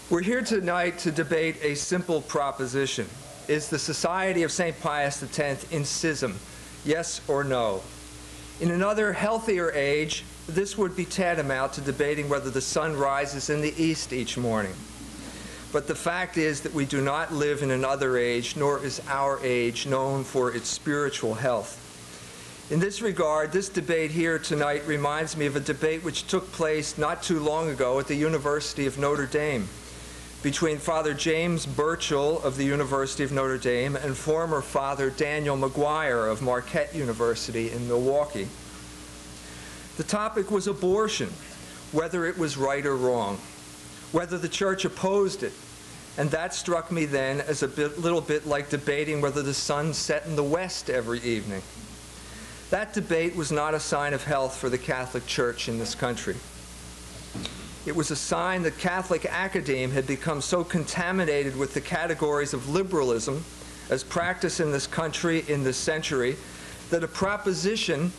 We're here tonight to debate a simple proposition. Is the Society of St. Pius X in schism? Yes or no? In another healthier age, this would be tantamount to debating whether the sun rises in the east each morning. But the fact is that we do not live in another age, nor is our age known for its spiritual health. In this regard, this debate here tonight reminds me of a debate which took place not too long ago at the University of Notre Dame between Father James Burchell of the University of Notre Dame and former Father Daniel McGuire of Marquette University in Milwaukee. The topic was abortion, whether it was right or wrong, whether the church opposed it, and that struck me then as a little bit like debating whether the sun set in the west every evening. That debate was not a sign of health for the Catholic Church in this country. It was a sign that Catholic academe had become so contaminated with the categories of liberalism as practiced in this country in this century that a proposition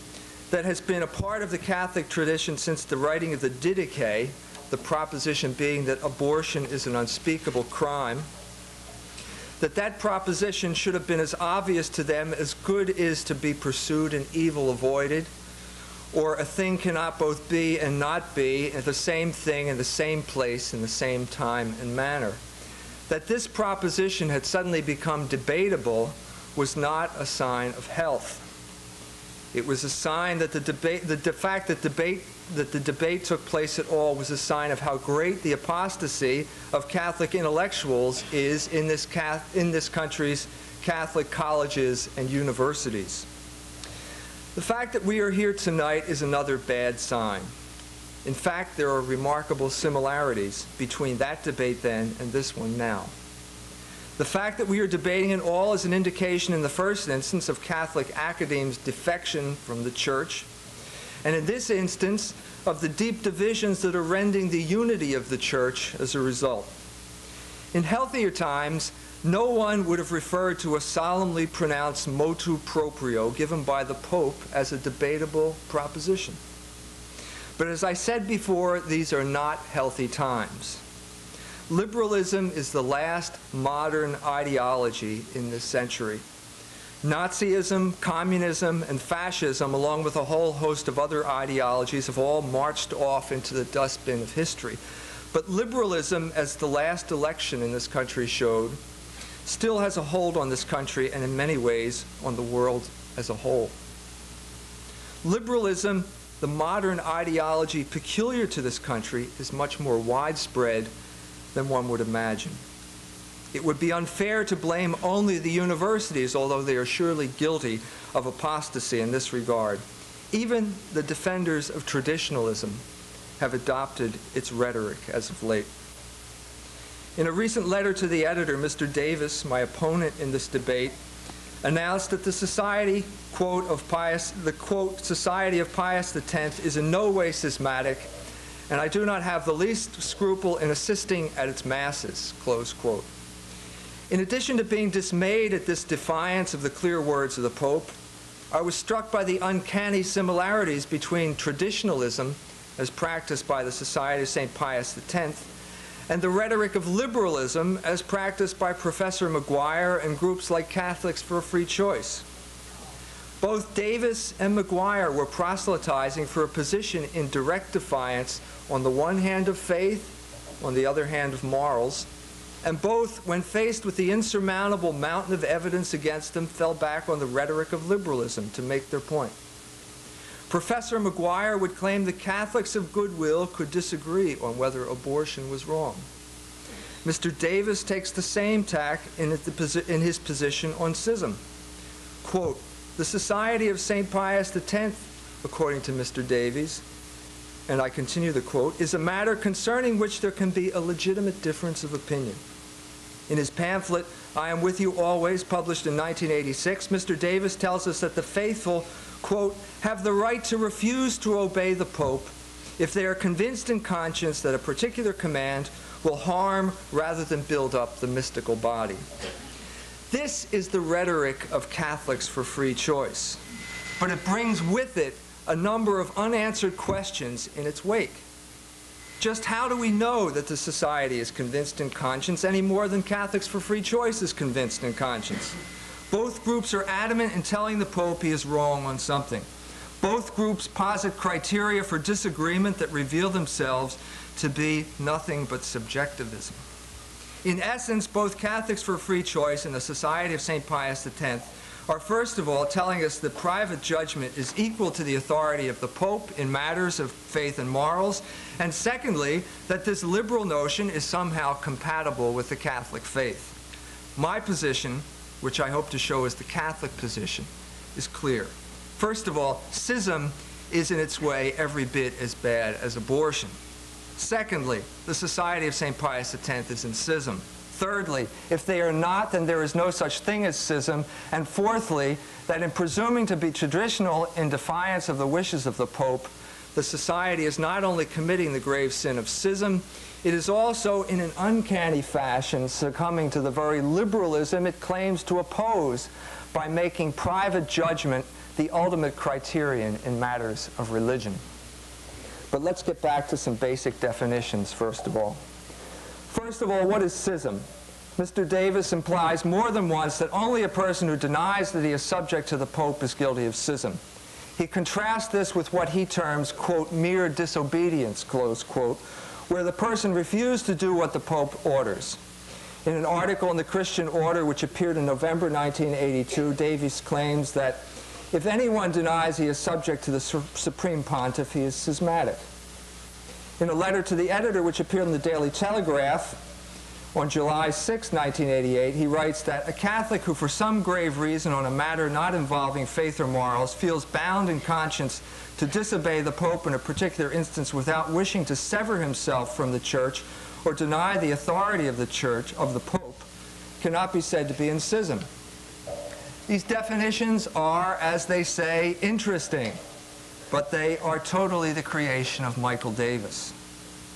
that has been a part of the Catholic tradition since the writing of the Didache, the proposition being that abortion is an unspeakable crime, that proposition should have been as obvious to them as good is to be pursued and evil avoided, or a thing cannot both be and not be the same thing in the same place in the same time and manner. That this proposition had suddenly become debatable was not a sign of health. It was a sign that the fact that the debate took place at all was a sign of how great the apostasy of Catholic intellectuals is in this country's Catholic colleges and universities. The fact that we are here tonight is another bad sign. In fact, there are remarkable similarities between that debate then and this one now. The fact that we are debating it all is an indication in the first instance of Catholic academe's defection from the Church, and in this instance of the deep divisions that are rending the unity of the Church as a result. In healthier times, no one would have referred to a solemnly pronounced motu proprio given by the Pope as a debatable proposition. But as I said before, these are not healthy times. Liberalism is the last modern ideology in this century. Nazism, communism, and fascism, along with a whole host of other ideologies, have all marched off into the dustbin of history. But liberalism, as the last election in this country showed, still has a hold on this country and in many ways on the world as a whole. Liberalism, the modern ideology peculiar to this country, is much more widespread than one would imagine. It would be unfair to blame only the universities, although they are surely guilty of apostasy in this regard. Even the defenders of traditionalism have adopted its rhetoric as of late. In a recent letter to the editor, Mr. Davis, my opponent in this debate, announced that the Society, quote, the quote, Society of Pius X is in no way schismatic, and I do not have the least scruple in assisting at its masses, close quote. In addition to being dismayed at this defiance of the clear words of the Pope, I was struck by the uncanny similarities between traditionalism, as practiced by the Society of St. Pius X, and the rhetoric of liberalism as practiced by Professor McGuire and groups like Catholics for a Free Choice. Both Davis and McGuire were proselytizing for a position in direct defiance on the one hand of faith, on the other hand of morals, and both, when faced with the insurmountable mountain of evidence against them, fell back on the rhetoric of liberalism to make their point. Professor McGuire would claim the Catholics of goodwill could disagree on whether abortion was wrong. Mr. Davis takes the same tack in his position on schism. Quote, the Society of St. Pius X, according to Mr. Davies, and I continue the quote, is a matter concerning which there can be a legitimate difference of opinion. In his pamphlet, I Am With You Always, published in 1986, Mr. Davis tells us that the faithful, quote, have the right to refuse to obey the Pope if they are convinced in conscience that a particular command will harm rather than build up the mystical body. This is the rhetoric of Catholics for Free Choice, but it brings with it a number of unanswered questions in its wake. Just how do we know that the Society is convinced in conscience any more than Catholics for Free Choice is convinced in conscience? Both groups are adamant in telling the Pope he is wrong on something. Both groups posit criteria for disagreement that reveal themselves to be nothing but subjectivism. In essence, both Catholics for Free Choice and the Society of St. Pius X are first of all telling us that private judgment is equal to the authority of the Pope in matters of faith and morals, and secondly, that this liberal notion is somehow compatible with the Catholic faith. My position, which I hope to show is the Catholic position, is clear. First of all, schism is in its way every bit as bad as abortion. Secondly, the Society of St. Pius X is in schism. Thirdly, if they are not, then there is no such thing as schism. And fourthly, that in presuming to be traditional in defiance of the wishes of the Pope, the Society is not only committing the grave sin of schism, it is also, in an uncanny fashion, succumbing to the very liberalism it claims to oppose by making private judgment the ultimate criterion in matters of religion. But let's get back to some basic definitions, first of all. First of all, what is schism? Mr. Davis implies more than once that only a person who denies that he is subject to the Pope is guilty of schism. He contrasts this with what he terms, quote, mere disobedience, close quote, where the person refused to do what the Pope orders. In an article in the Christian Order, which appeared in November 1982, Davies claims that if anyone denies he is subject to the Supreme Pontiff, he is schismatic. In a letter to the editor, which appeared in the Daily Telegraph on July 6, 1988, he writes that a Catholic who, for some grave reason on a matter not involving faith or morals, feels bound in conscience to disobey the Pope in a particular instance without wishing to sever himself from the Church or deny the authority of the Church, of the Pope, cannot be said to be in schism. These definitions are, as they say, interesting, but they are totally the creation of Michael Davis.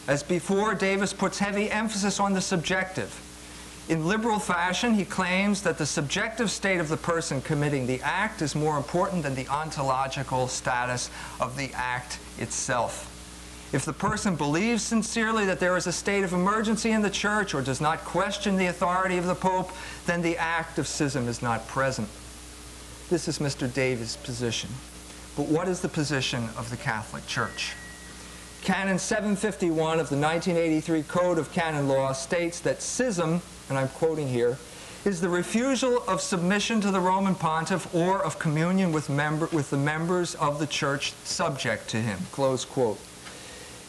As before, Davis puts heavy emphasis on the subjective. In liberal fashion, he claims that the subjective state of the person committing the act is more important than the ontological status of the act itself. If the person believes sincerely that there is a state of emergency in the Church or does not question the authority of the Pope, then the act of schism is not present. This is Mr. Davis' position. But what is the position of the Catholic Church? Canon 751 of the 1983 Code of Canon Law states that schism, and I'm quoting here, is the refusal of submission to the Roman Pontiff or of communion with the members of the Church subject to him, close quote.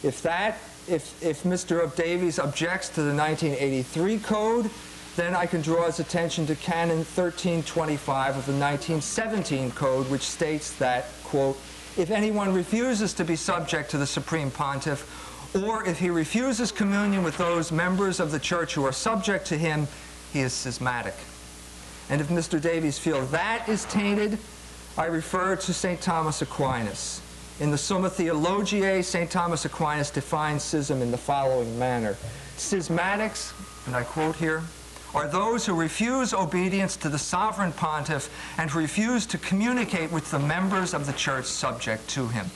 If Mr. Davies objects to the 1983 Code, then I can draw his attention to Canon 1325 of the 1917 Code, which states that, quote, if anyone refuses to be subject to the Supreme Pontiff, or if he refuses communion with those members of the Church who are subject to him, he is schismatic. And if Mr. Davies feels that is tainted, I refer to St. Thomas Aquinas. In the Summa Theologiae, St. Thomas Aquinas defines schism in the following manner. Schismatics, and I quote here, are those who refuse obedience to the sovereign pontiff and refuse to communicate with the members of the Church subject to him.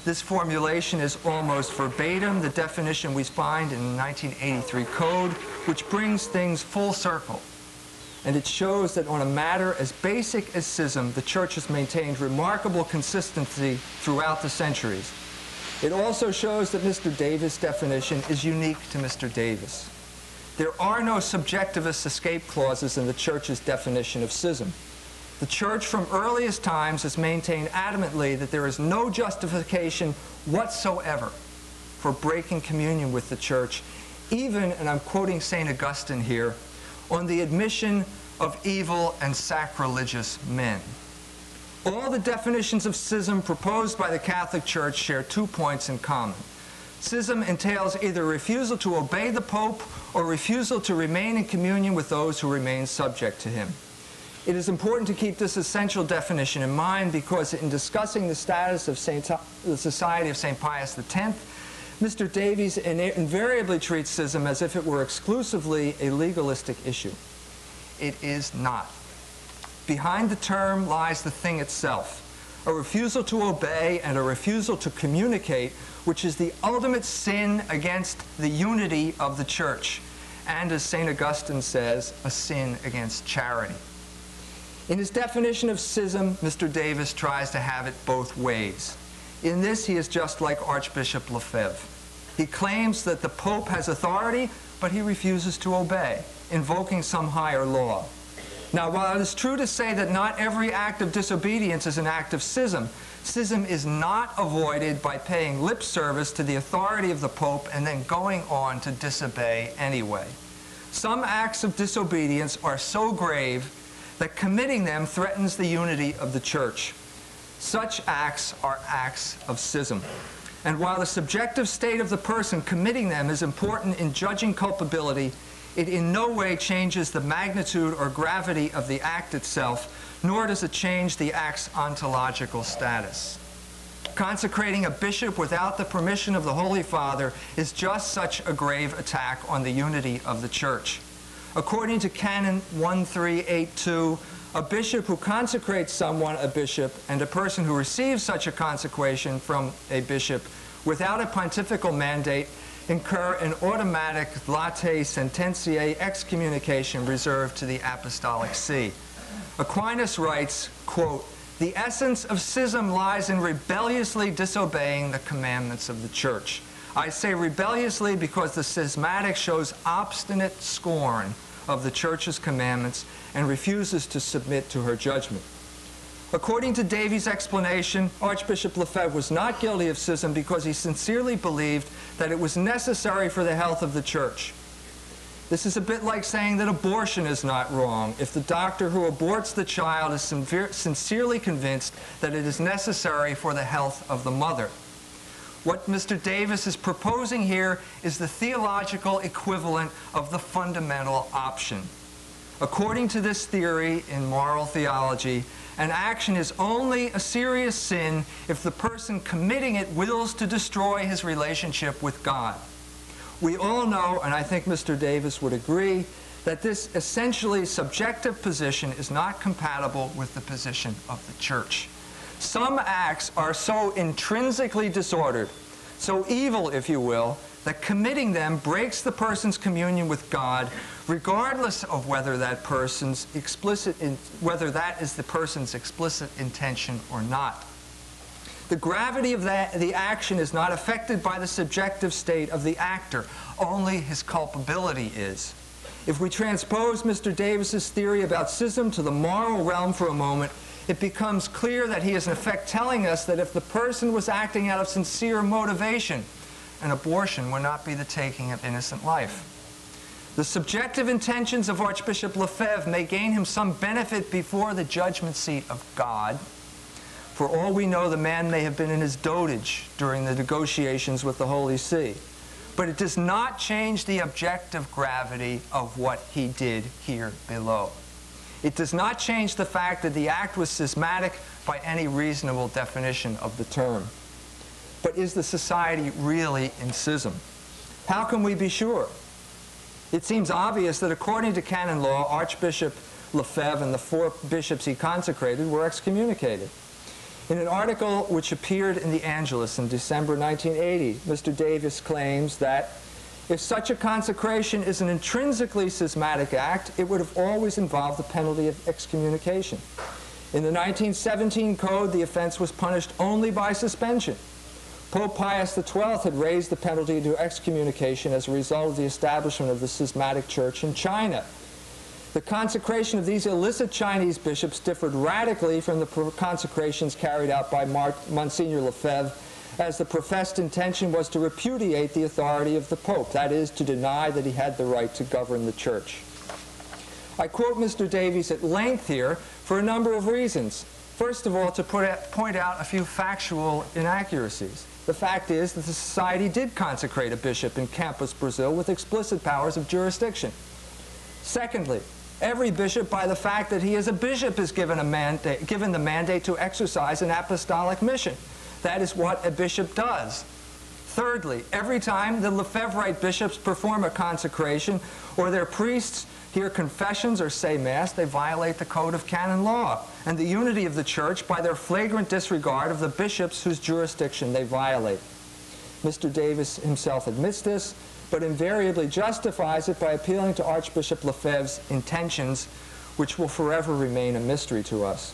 This formulation is almost verbatim the definition we find in the 1983 Code, which brings things full circle. And it shows that on a matter as basic as schism, the Church has maintained remarkable consistency throughout the centuries. It also shows that Mr. Davis' definition is unique to Mr. Davis. There are no subjectivist escape clauses in the Church's definition of schism. The Church from earliest times has maintained adamantly that there is no justification whatsoever for breaking communion with the Church, even, and I'm quoting St. Augustine here, on the admission of evil and sacrilegious men. All the definitions of schism proposed by the Catholic Church share 2 points in common. Schism entails either refusal to obey the Pope or refusal to remain in communion with those who remain subject to him. It is important to keep this essential definition in mind because in discussing the status of the Society of St. Pius X, Mr. Davies invariably treats schism as if it were exclusively a legalistic issue. It is not. Behind the term lies the thing itself, a refusal to obey and a refusal to communicate which is the ultimate sin against the unity of the church, and as St. Augustine says, a sin against charity. In his definition of schism, Mr. Davis tries to have it both ways. In this, he is just like Archbishop Lefebvre. He claims that the Pope has authority, but he refuses to obey, invoking some higher law. Now, while it is true to say that not every act of disobedience is an act of schism, schism is not avoided by paying lip service to the authority of the Pope and then going on to disobey anyway. Some acts of disobedience are so grave that committing them threatens the unity of the Church. Such acts are acts of schism. And while the subjective state of the person committing them is important in judging culpability, it in no way changes the magnitude or gravity of the act itself, nor does it change the act's ontological status. Consecrating a bishop without the permission of the Holy Father is just such a grave attack on the unity of the Church. According to Canon 1382, a bishop who consecrates someone a bishop and a person who receives such a consecration from a bishop without a pontifical mandate incur an automatic latae sententiae excommunication reserved to the Apostolic See. Aquinas writes, quote, "The essence of schism lies in rebelliously disobeying the commandments of the Church." I say rebelliously because the schismatic shows obstinate scorn of the Church's commandments and refuses to submit to her judgment. According to Davies' explanation, Archbishop Lefebvre was not guilty of schism because he sincerely believed that it was necessary for the health of the Church. This is a bit like saying that abortion is not wrong if the doctor who aborts the child is sincerely convinced that it is necessary for the health of the mother. What Mr. Davis is proposing here is the theological equivalent of the fundamental option. According to this theory in moral theology, an action is only a serious sin if the person committing it wills to destroy his relationship with God. We all know, and I think Mr. Davis would agree, that this essentially subjective position is not compatible with the position of the Church. Some acts are so intrinsically disordered, so evil, if you will, that committing them breaks the person's communion with God, regardless of whether that is the person's explicit intention or not. The gravity of the action is not affected by the subjective state of the actor, only his culpability is. If we transpose Mr. Davis's theory about schism to the moral realm for a moment, it becomes clear that he is in effect telling us that if the person was acting out of sincere motivation, an abortion would not be the taking of innocent life. The subjective intentions of Archbishop Lefebvre may gain him some benefit before the judgment seat of God. For all we know, the man may have been in his dotage during the negotiations with the Holy See. But it does not change the objective gravity of what he did here below. It does not change the fact that the act was schismatic by any reasonable definition of the term. But is the society really in schism? How can we be sure? It seems obvious that according to canon law, Archbishop Lefebvre and the 4 bishops he consecrated were excommunicated. In an article which appeared in the Angelus in December 1980, Mr. Davis claims that if such a consecration is an intrinsically schismatic act, it would have always involved the penalty of excommunication. In the 1917 Code, the offense was punished only by suspension. Pope Pius XII had raised the penalty to excommunication as a result of the establishment of the schismatic church in China. The consecration of these illicit Chinese bishops differed radically from the consecrations carried out by Monsignor Lefebvre, as the professed intention was to repudiate the authority of the Pope, that is, to deny that he had the right to govern the Church. I quote Mr. Davies at length here for a number of reasons. First of all, to point out a few factual inaccuracies. The fact is that the Society did consecrate a bishop in Campos, Brazil, with explicit powers of jurisdiction. Secondly, every bishop, by the fact that he is a bishop, is given the mandate to exercise an apostolic mission. That is what a bishop does. Thirdly, every time the Lefebvrite bishops perform a consecration or their priests hear confessions or say Mass, they violate the code of canon law and the unity of the Church by their flagrant disregard of the bishops whose jurisdiction they violate. Mr. Davis himself admits this, but invariably justifies it by appealing to Archbishop Lefebvre's intentions, which will forever remain a mystery to us.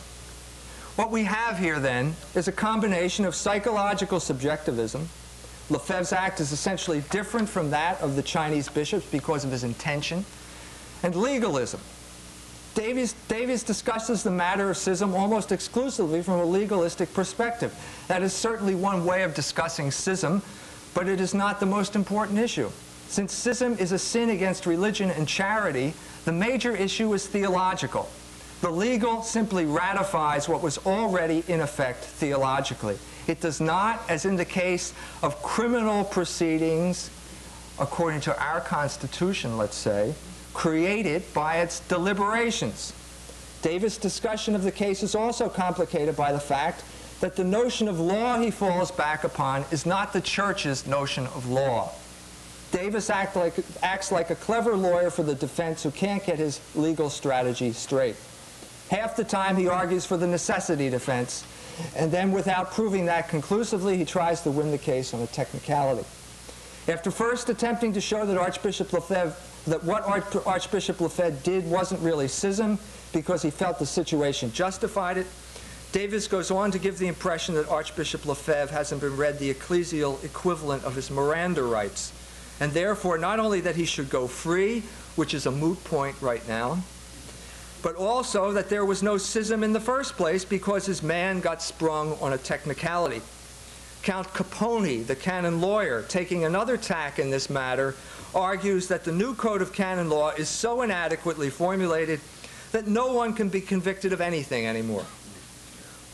What we have here, then, is a combination of psychological subjectivism. Lefebvre's act is essentially different from that of the Chinese bishops because of his intention, and legalism. Davies discusses the matter of schism almost exclusively from a legalistic perspective. That is certainly one way of discussing schism, but it is not the most important issue. Since schism is a sin against religion and charity, the major issue is theological. The legal simply ratifies what was already in effect theologically. It does not, as in the case of criminal proceedings, according to our Constitution, let's say, created by its deliberations. Davis' discussion of the case is also complicated by the fact that the notion of law he falls back upon is not the Church's notion of law. Davis acts like a clever lawyer for the defense who can't get his legal strategy straight. Half the time he argues for the necessity defense, and then without proving that conclusively, he tries to win the case on a technicality. After first attempting to show that what Archbishop Lefebvre did wasn't really schism because he felt the situation justified it, Davis goes on to give the impression that Archbishop Lefebvre hasn't been read the ecclesial equivalent of his Miranda rights, and therefore not only that he should go free, which is a moot point right now, but also that there was no schism in the first place because his man got sprung on a technicality. Count Capone, the canon lawyer, taking another tack in this matter, argues that the new code of canon law is so inadequately formulated that no one can be convicted of anything anymore.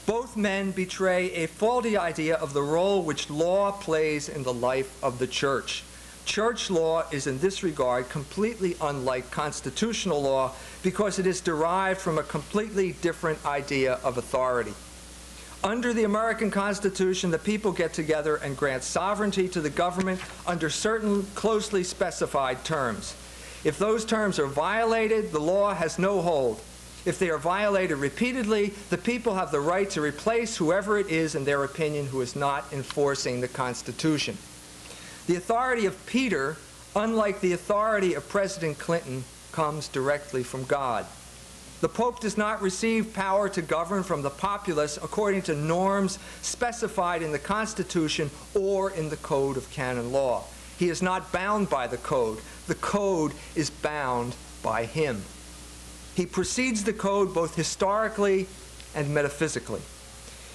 Both men betray a faulty idea of the role which law plays in the life of the Church. Church law is in this regard completely unlike constitutional law because it is derived from a completely different idea of authority. Under the American Constitution, the people get together and grant sovereignty to the government under certain closely specified terms. If those terms are violated, the law has no hold. If they are violated repeatedly, the people have the right to replace whoever it is, in their opinion, who is not enforcing the Constitution. The authority of Peter, unlike the authority of President Clinton, comes directly from God. The Pope does not receive power to govern from the populace according to norms specified in the Constitution or in the Code of Canon Law. He is not bound by the Code. The Code is bound by him. He precedes the Code both historically and metaphysically.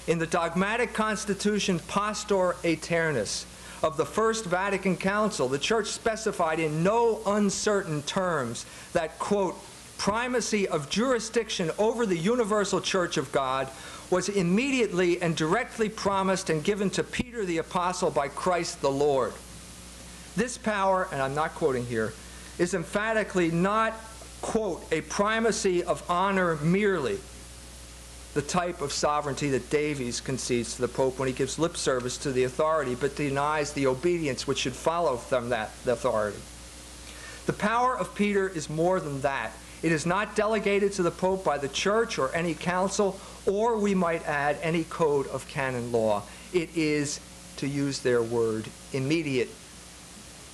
In the dogmatic Constitution Pastor Aeternus of the First Vatican Council, the Church specified in no uncertain terms that, quote, primacy of jurisdiction over the universal Church of God was immediately and directly promised and given to Peter the Apostle by Christ the Lord. This power, and I'm not quoting here, is emphatically not, quote, a primacy of honor merely, the type of sovereignty that Davies concedes to the Pope when he gives lip service to the authority but denies the obedience which should follow from that authority. The power of Peter is more than that. It is not delegated to the Pope by the Church or any council, or we might add any code of canon law. It is, to use their word, immediate.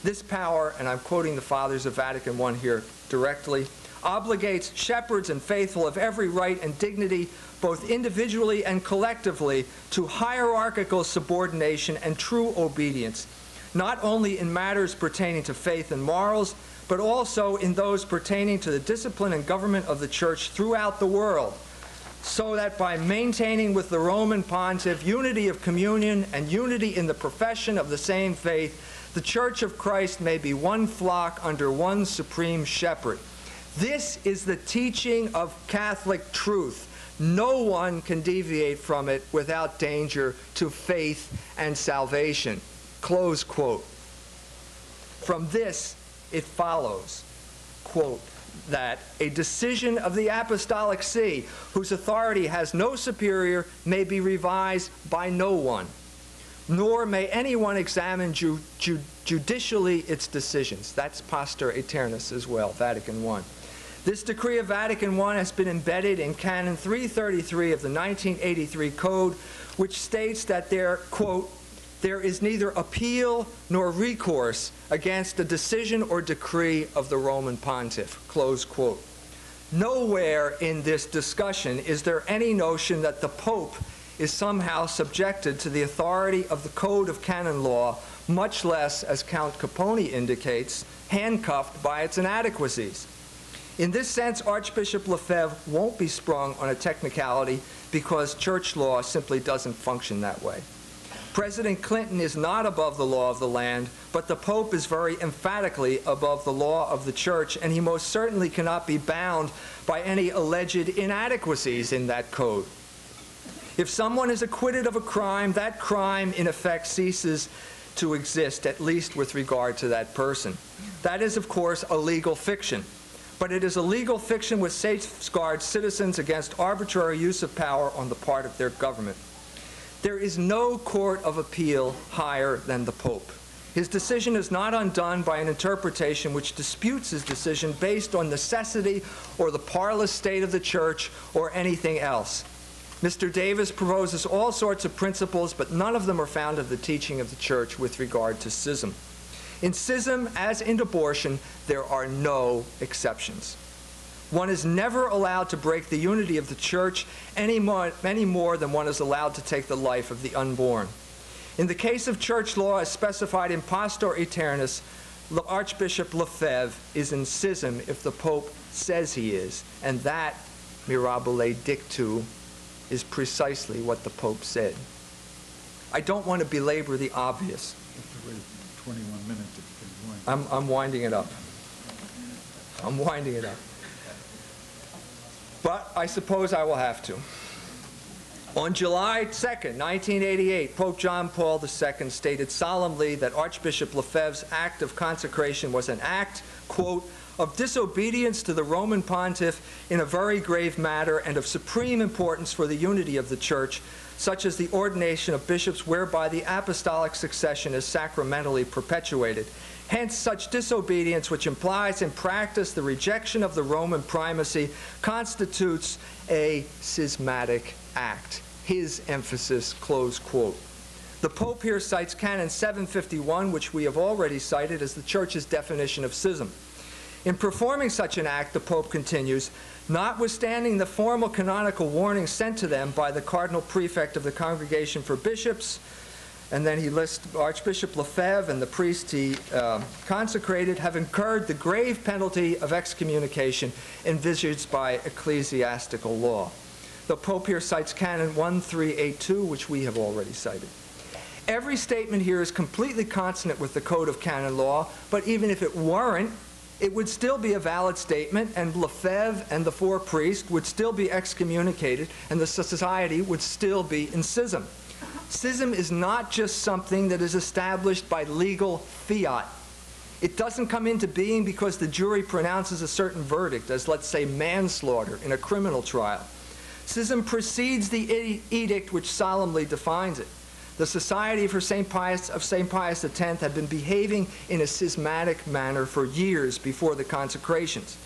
This power, and I'm quoting the Fathers of Vatican I here directly, obligates shepherds and faithful of every right and dignity, both individually and collectively, to hierarchical subordination and true obedience, not only in matters pertaining to faith and morals, but also in those pertaining to the discipline and government of the Church throughout the world, so that by maintaining with the Roman Pontiff unity of communion and unity in the profession of the same faith, the Church of Christ may be one flock under one supreme shepherd. This is the teaching of Catholic truth. No one can deviate from it without danger to faith and salvation. Close quote. From this, it follows, quote, that a decision of the Apostolic See, whose authority has no superior, may be revised by no one, nor may anyone examine judicially its decisions. That's Pastor Aeternus as well, Vatican I. This decree of Vatican I has been embedded in Canon 333 of the 1983 Code, which states that there, quote, there is neither appeal nor recourse against a decision or decree of the Roman pontiff, close quote. Nowhere in this discussion is there any notion that the Pope is somehow subjected to the authority of the Code of Canon Law, much less, as Count Caponi indicates, handcuffed by its inadequacies. In this sense, Archbishop Lefebvre won't be sprung on a technicality because church law simply doesn't function that way. President Clinton is not above the law of the land, but the Pope is very emphatically above the law of the church, and he most certainly cannot be bound by any alleged inadequacies in that code. If someone is acquitted of a crime, that crime in effect ceases to exist, at least with regard to that person. That is, of course, a legal fiction. But it is a legal fiction which safeguards citizens against arbitrary use of power on the part of their government. There is no court of appeal higher than the Pope. His decision is not undone by an interpretation which disputes his decision based on necessity or the parlous state of the church or anything else. Mr. Davis proposes all sorts of principles, but none of them are found in the teaching of the church with regard to schism. In schism, as in abortion, there are no exceptions. One is never allowed to break the unity of the church any more than one is allowed to take the life of the unborn. In the case of church law, as specified in Pastor Aeternus, Archbishop Lefebvre is in schism if the Pope says he is, and that, mirabile dictu, is precisely what the Pope said. I don't want to belabor the obvious. 21 minutes if you can wind. I'm winding it up. I'm winding it up. But I suppose I will have to. On July 2nd, 1988, Pope John Paul II stated solemnly that Archbishop Lefebvre's act of consecration was an act, quote, of disobedience to the Roman pontiff in a very grave matter and of supreme importance for the unity of the church, such as the ordination of bishops whereby the apostolic succession is sacramentally perpetuated. Hence, such disobedience, which implies in practice the rejection of the Roman primacy, constitutes a schismatic act. His emphasis, close quote. The Pope here cites Canon 751, which we have already cited as the Church's definition of schism. In performing such an act, the Pope continues, notwithstanding the formal canonical warning sent to them by the Cardinal Prefect of the Congregation for Bishops, and then he lists Archbishop Lefebvre and the priest he consecrated have incurred the grave penalty of excommunication envisaged by ecclesiastical law. The Pope here cites Canon 1382, which we have already cited. Every statement here is completely consonant with the Code of Canon Law, but even if it weren't, it would still be a valid statement, and Lefebvre and the four priests would still be excommunicated, and the society would still be in schism. Schism is not just something that is established by legal fiat. It doesn't come into being because the jury pronounces a certain verdict, as let's say manslaughter in a criminal trial. Schism precedes the edict which solemnly defines it. The Society for St. Pius X had been behaving in a schismatic manner for years before the consecrations.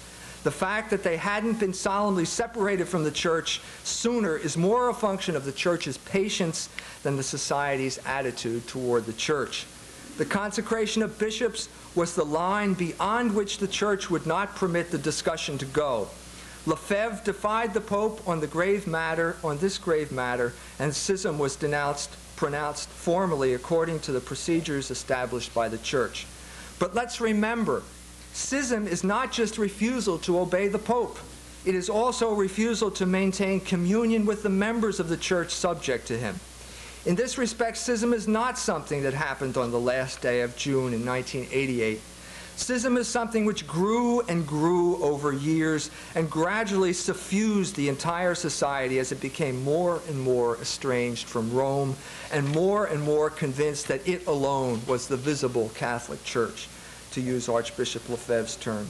The fact that they hadn't been solemnly separated from the Church sooner is more a function of the Church's patience than the Society's attitude toward the Church. The consecration of bishops was the line beyond which the Church would not permit the discussion to go. Lefebvre defied the Pope on this grave matter, and schism was pronounced formally according to the procedures established by the Church. But let's remember, schism is not just refusal to obey the Pope. It is also refusal to maintain communion with the members of the Church subject to him. In this respect, schism is not something that happened on the last day of June in 1988. Schism is something which grew and grew over years and gradually suffused the entire society as it became more and more estranged from Rome and more convinced that it alone was the visible Catholic Church, to use Archbishop Lefebvre's term.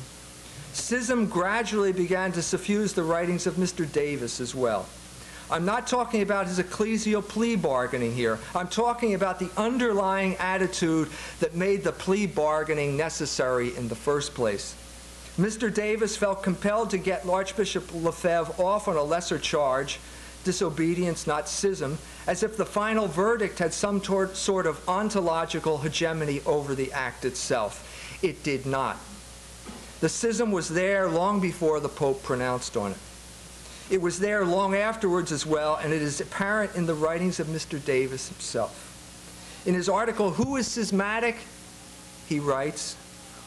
Schism gradually began to suffuse the writings of Mr. Davis as well. I'm not talking about his ecclesial plea bargaining here. I'm talking about the underlying attitude that made the plea bargaining necessary in the first place. Mr. Davis felt compelled to get Archbishop Lefebvre off on a lesser charge, disobedience, not schism, as if the final verdict had some sort of ontological hegemony over the act itself. It did not. The schism was there long before the Pope pronounced on it. It was there long afterwards as well, and it is apparent in the writings of Mr. Davis himself. In his article, "Who is Schismatic?" he writes,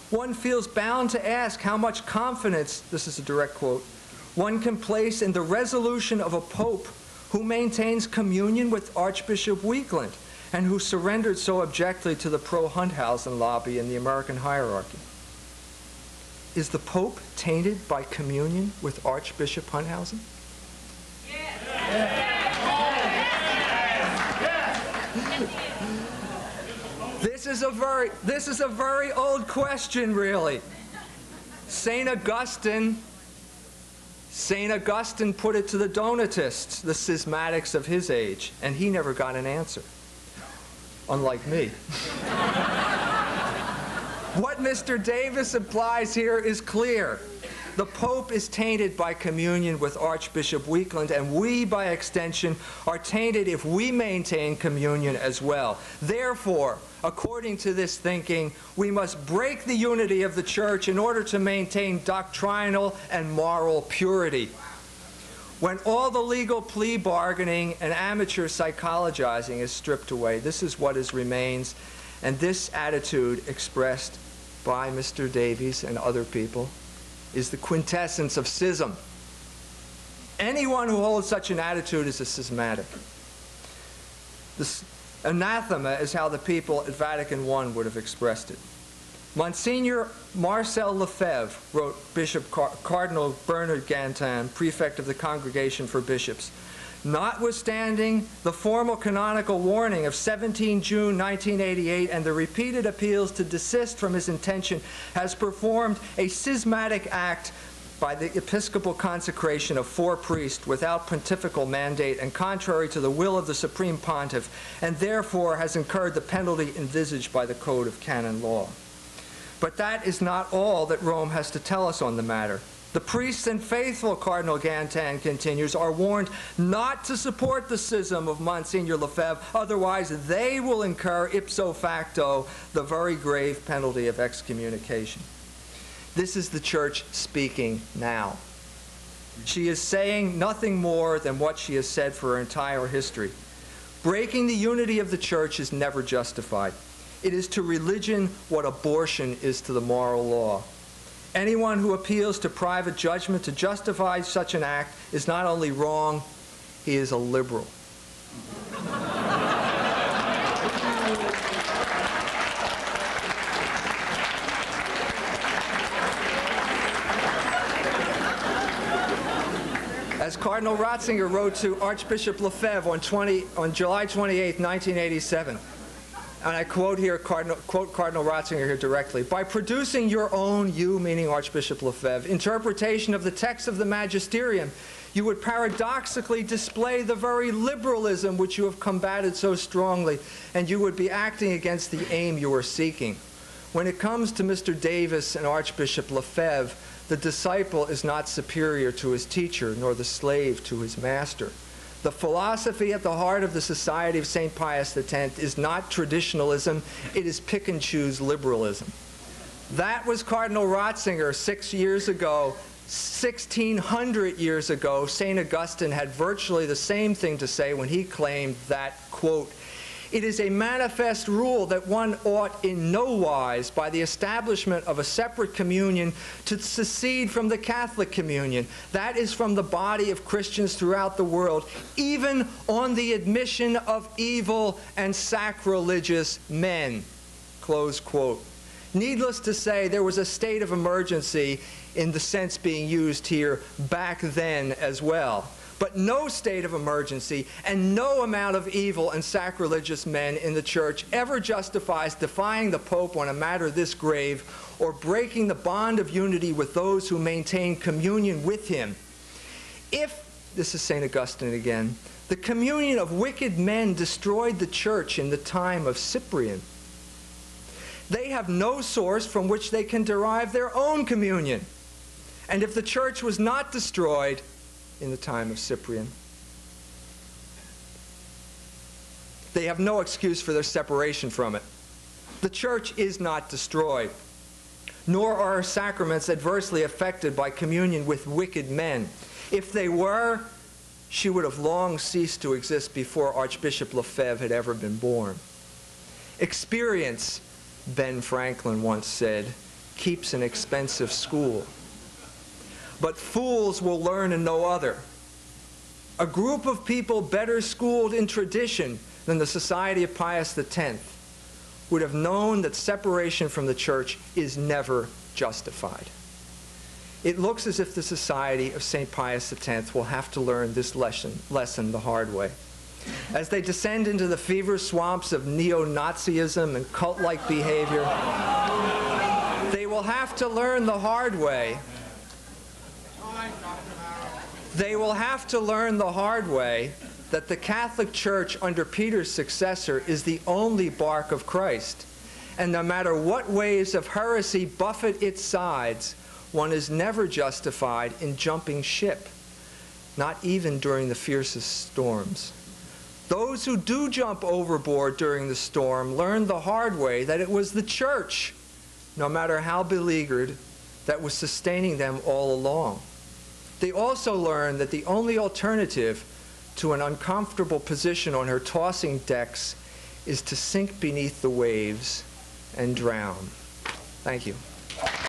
"One feels bound to ask how much confidence," this is a direct quote, "one can place in the resolution of a pope who maintains communion with Archbishop Weakland and who surrendered so abjectly to the pro-Hunthausen lobby in the American hierarchy. Is the Pope tainted by communion with Archbishop Hunthausen?" This is a very old question, really. St. Augustine put it to the Donatists, the schismatics of his age, and he never got an answer, unlike me. What Mr. Davis implies here is clear. The Pope is tainted by communion with Archbishop Weakland, and we, by extension, are tainted if we maintain communion as well. Therefore, according to this thinking, we must break the unity of the Church in order to maintain doctrinal and moral purity. When all the legal plea bargaining and amateur psychologizing is stripped away, this is what remains, and this attitude expressed by Mr. Davies and other people is the quintessence of schism. Anyone who holds such an attitude is a schismatic. This anathema is how the people at Vatican I would have expressed it. Monsignor Marcel Lefebvre, wrote Bishop Cardinal Bernard Gantin, prefect of the Congregation for Bishops, notwithstanding the formal canonical warning of 17 June 1988 and the repeated appeals to desist from his intention, has performed a schismatic act by the episcopal consecration of 4 priests without pontifical mandate and contrary to the will of the Supreme Pontiff, and therefore has incurred the penalty envisaged by the Code of Canon Law. But that is not all that Rome has to tell us on the matter. The priests and faithful, Cardinal Gantin continues, are warned not to support the schism of Monsignor Lefebvre, otherwise they will incur ipso facto the very grave penalty of excommunication. This is the Church speaking now. She is saying nothing more than what she has said for her entire history. Breaking the unity of the Church is never justified. It is to religion what abortion is to the moral law. Anyone who appeals to private judgment to justify such an act is not only wrong, he is a liberal. As Cardinal Ratzinger wrote to Archbishop Lefebvre on July 28, 1987, and I quote Cardinal Ratzinger here directly, "By producing your own," you meaning Archbishop Lefebvre, "interpretation of the text of the Magisterium, you would paradoxically display the very liberalism which you have combated so strongly, and you would be acting against the aim you are seeking. When it comes to Mr. Davis and Archbishop Lefebvre, the disciple is not superior to his teacher, nor the slave to his master. The philosophy at the heart of the Society of St. Pius X is not traditionalism, it is pick-and-choose liberalism." That was Cardinal Ratzinger 6 years ago. 1,600 years ago, St. Augustine had virtually the same thing to say when he claimed that, quote, "It is a manifest rule that one ought in no wise, by the establishment of a separate communion, to secede from the Catholic communion, that is, from the body of Christians throughout the world, even on the admission of evil and sacrilegious men." Close quote. Needless to say, there was a state of emergency in the sense being used here back then as well. But no state of emergency and no amount of evil and sacrilegious men in the Church ever justifies defying the Pope on a matter this grave or breaking the bond of unity with those who maintain communion with him. If, this is St. Augustine again, the communion of wicked men destroyed the Church in the time of Cyprian, they have no source from which they can derive their own communion. And if the Church was not destroyed in the time of Cyprian, They have no excuse for their separation from it. The church is not destroyed, nor are her sacraments adversely affected by communion with wicked men. If they were, she would have long ceased to exist before Archbishop Lefebvre had ever been born. Experience, Ben Franklin once said, keeps an expensive school. But fools will learn in no other. A group of people better schooled in tradition than the Society of Pius X would have known that separation from the church is never justified. It looks as if the Society of St. Pius X will have to learn this lesson the hard way. As they descend into the fever swamps of neo-Nazism and cult-like behavior, they will have to learn the hard way. They will have to learn the hard way that the Catholic Church under Peter's successor is the only bark of Christ. And no matter what waves of heresy buffet its sides, one is never justified in jumping ship, not even during the fiercest storms. Those who do jump overboard during the storm learn the hard way that it was the church, no matter how beleaguered, that was sustaining them all along. They also learn that the only alternative to an uncomfortable position on her tossing decks is to sink beneath the waves and drown. Thank you.